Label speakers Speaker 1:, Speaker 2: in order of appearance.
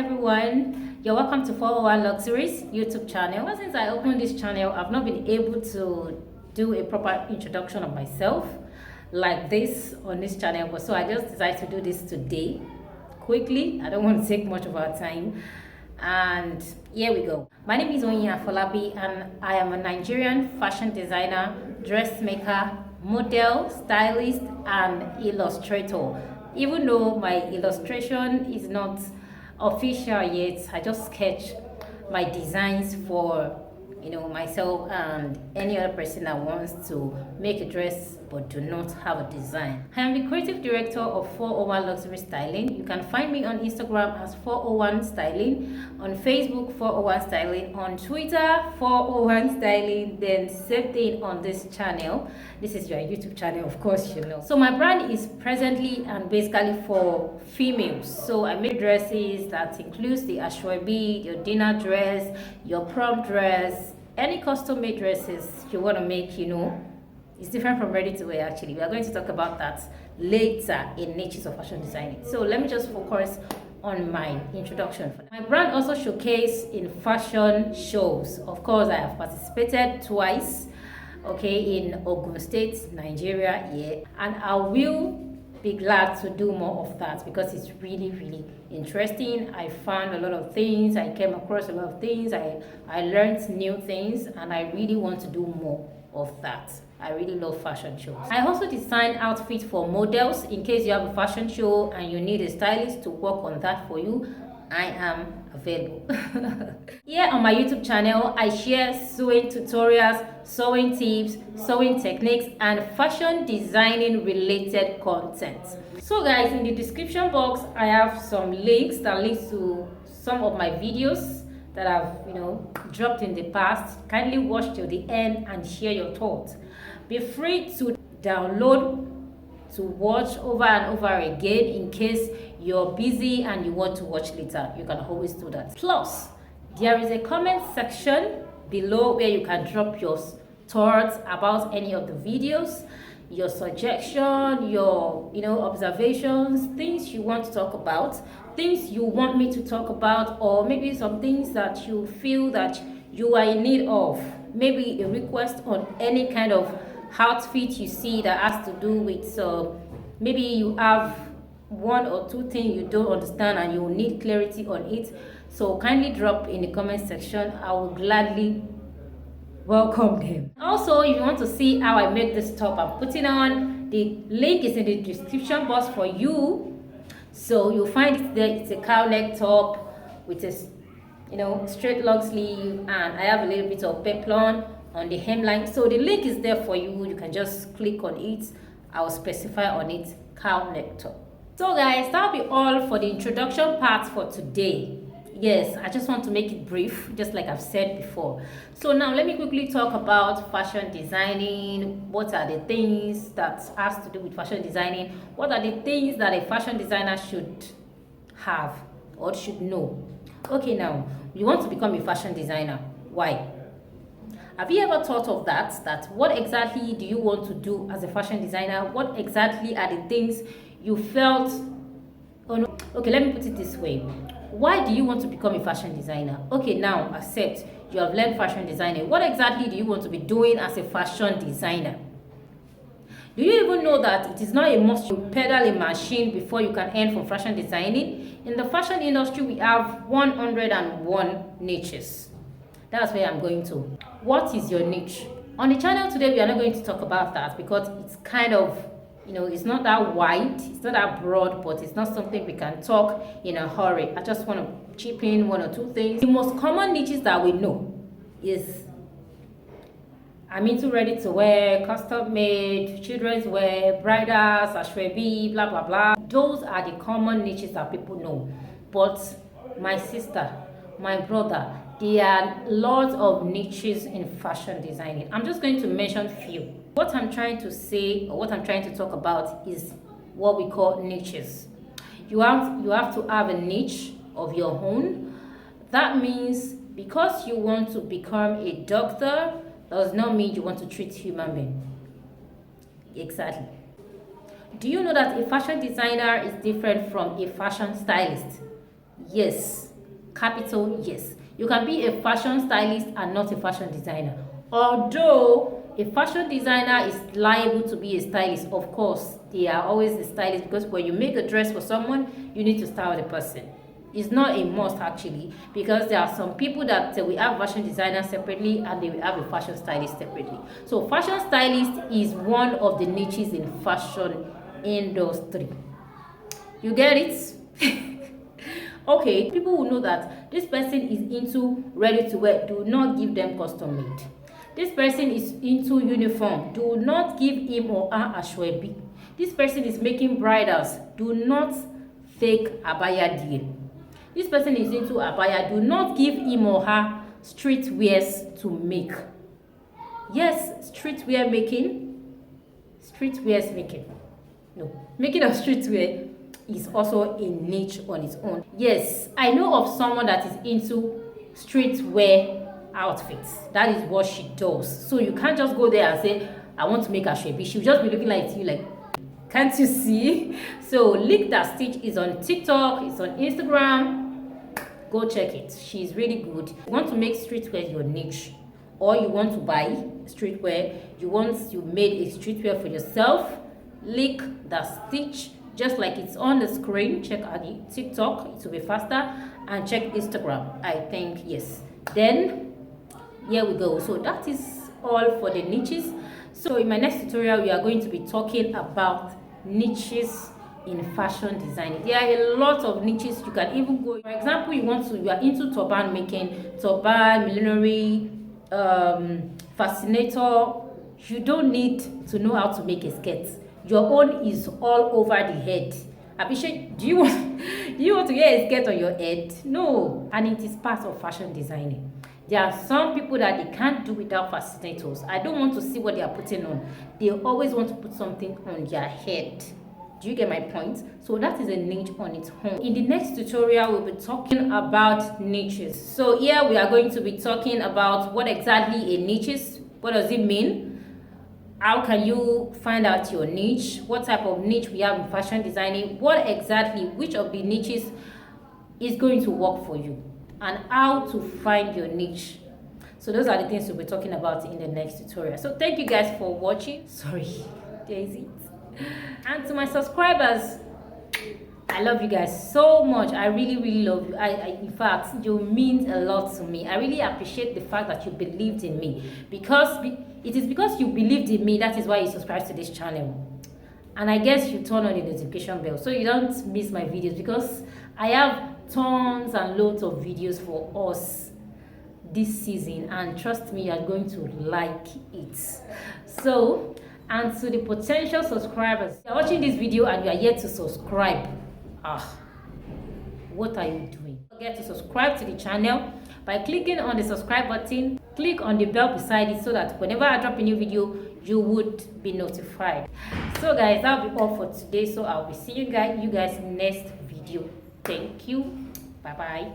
Speaker 1: everyone, you're welcome to 401 Luxuries YouTube channel. Well, since I opened this channel, I've not been able to do a proper introduction of myself like this on this channel, but so I just decided to do this today quickly. I don't want to take much of our time, and here we go. My name is Onyi Afolabi and I am a Nigerian fashion designer, dressmaker, model, stylist and illustrator. Even though my illustration is not official yet, I just sketch my designs for myself and any other person that wants to make a dress but do not have a design. I am the creative director of 401 Luxury Styling. You can find me on Instagram as 401 Styling, on Facebook 401 Styling, on Twitter 401 Styling, then same thing on this channel. This is your YouTube channel, of course, you know. So my brand is presently and basically for females. So I make dresses that includes the ashwabi, your dinner dress, your prom dress, any custom made dresses you want to make, it's different from ready to wear. Actually, we are going to talk about that later in niches of fashion designing. So let me just focus on my introduction for that. My brand also showcased in fashion shows. Of course, I have participated twice, in Ogun State, Nigeria, and I will be glad to do more of that because it's really interesting. I found a lot of things, I came across a lot of things, I learned new things, and I really want to do more of that. I really love fashion shows. I also design outfits for models. In case you have a fashion show and you need a stylist to work on that for you, I am available. Here on my YouTube channel, I share sewing tutorials, sewing tips, sewing techniques, and fashion designing related content. So guys, in the description box, I have some links that lead to some of my videos that I've dropped in the past. Kindly watch till the end and share your thoughts. Be free to download to watch over and over again in case you're busy and you want to watch later. You can always do that. Plus, there is a comment section below where you can drop your thoughts about any of the videos, your suggestion, your observations, things you want to talk about, things you want me to talk about, or maybe some things that you feel that you are in need of. Maybe a request on any kind of outfit you see that has to do with, so maybe you have one or two things you don't understand and you need clarity on it. So kindly drop in the comment section. I will gladly welcome them. Also, if you want to see how I make this top I'm putting on, the link is in the description box for you. So you'll find it there. It's a cowl neck top with a straight long sleeve, and I have a little bit of peplon on the hemline. So the link is there for you. You can just click on it. I will specify on it cowl neck top. So guys, that'll be all for the introduction part for today. Yes, I just want to make it brief, just like I've said before. So now let me quickly talk about fashion designing. What are the things that has to do with fashion designing? What are the things that a fashion designer should have or should know? Okay, now you want to become a fashion designer. Why? Have you ever thought of that what exactly do you want to do as a fashion designer? What exactly are the things you felt? Oh no. Okay, let me put it this way. Why do you want to become a fashion designer? Okay, now accept you have learned fashion designing. What exactly do you want to be doing as a fashion designer? Do you even know that it is not a must you pedal a machine before you can earn from fashion designing? In the fashion industry, we have 101 niches. That's where I'm going to. What is your niche? On the channel today, we are not going to talk about that because it's kind of, it's not that wide, it's not that broad, but it's not something we can talk in a hurry. I just want to chip in one or two things. The most common niches that we know is I'm into ready to wear, custom made, children's wear, bridals, ashwabi, blah blah blah. Those are the common niches that people know. But my sister, my brother, there are lots of niches in fashion designing. I'm just going to mention few. What I'm trying to say, or what I'm trying to talk about, is what we call niches. You have to have a niche of your own. That means because you want to become a doctor does not mean you want to treat human beings. Exactly. Do you know that a fashion designer is different from a fashion stylist? Yes, capital yes. You can be a fashion stylist and not a fashion designer. Although a fashion designer is liable to be a stylist, of course, they are always a stylist, because when you make a dress for someone, you need to style the person. It's not a must actually, because there are some people that we have fashion designers separately and they will have a fashion stylist separately. So fashion stylist is one of the niches in fashion industry. You get it? Okay, people will know that this person is into ready to wear. Do not give them custom made. This person is into uniform. Do not give him or her ashwebi. This person is making bridals. Do not fake abaya deal. This person is into abaya. Do not give him or her streetwears to make. Yes, streetwear making. Streetwears making. No, making of streetwear is also a niche on its own. Yes, I know of someone that is into streetwear outfits. That is what she does. So you can't just go there and say, I want to make a shebi. She'll just be looking like you like, can't you see? So Lick That Stitch is on TikTok, it's on Instagram. Go check it. She's really good. You want to make streetwear your niche, or you want to buy streetwear, you made a streetwear for yourself, Lick That Stitch, just like it's on the screen. Check out the TikTok, it will be faster, and check Instagram. I think yes. Then here we go. So that is all for the niches. So in my next tutorial, we are going to be talking about niches in fashion design. There are a lot of niches. You can even go, for example, you are into turban making, turban, millinery, fascinator. You don't need to know how to make a skirt. Your own is all over the head. Abhishek, do you want to get a skirt on your head? No. And it is part of fashion designing. There are some people that they can't do without fascinators. I don't want to see what they are putting on. They always want to put something on their head. Do you get my point? So that is a niche on its own. In the next tutorial, we'll be talking about niches. So here we are going to be talking about what exactly a niche is. What does it mean? How can you find out your niche? What type of niche we have in fashion designing? What exactly, which of the niches is going to work for you? And how to find your niche. So those are the things we'll be talking about in the next tutorial. So thank you guys for watching. Sorry, there is it. And to my subscribers, I love you guys so much. I really love you. In fact, you mean a lot to me. I really appreciate the fact that you believed in me, because it is because you believed in me, that is why you subscribe to this channel. And I guess you turn on the notification bell so you don't miss my videos, because I have tons and loads of videos for us this season, and trust me, you are going to like it. So, and to the potential subscribers, you are watching this video and you are yet to subscribe, what are you doing? Don't forget to subscribe to the channel by clicking on the subscribe button. Click on the bell beside it so that whenever I drop a new video, you would be notified. So guys, that'll be all for today. So I'll be seeing you guys next video. Thank you. Bye bye.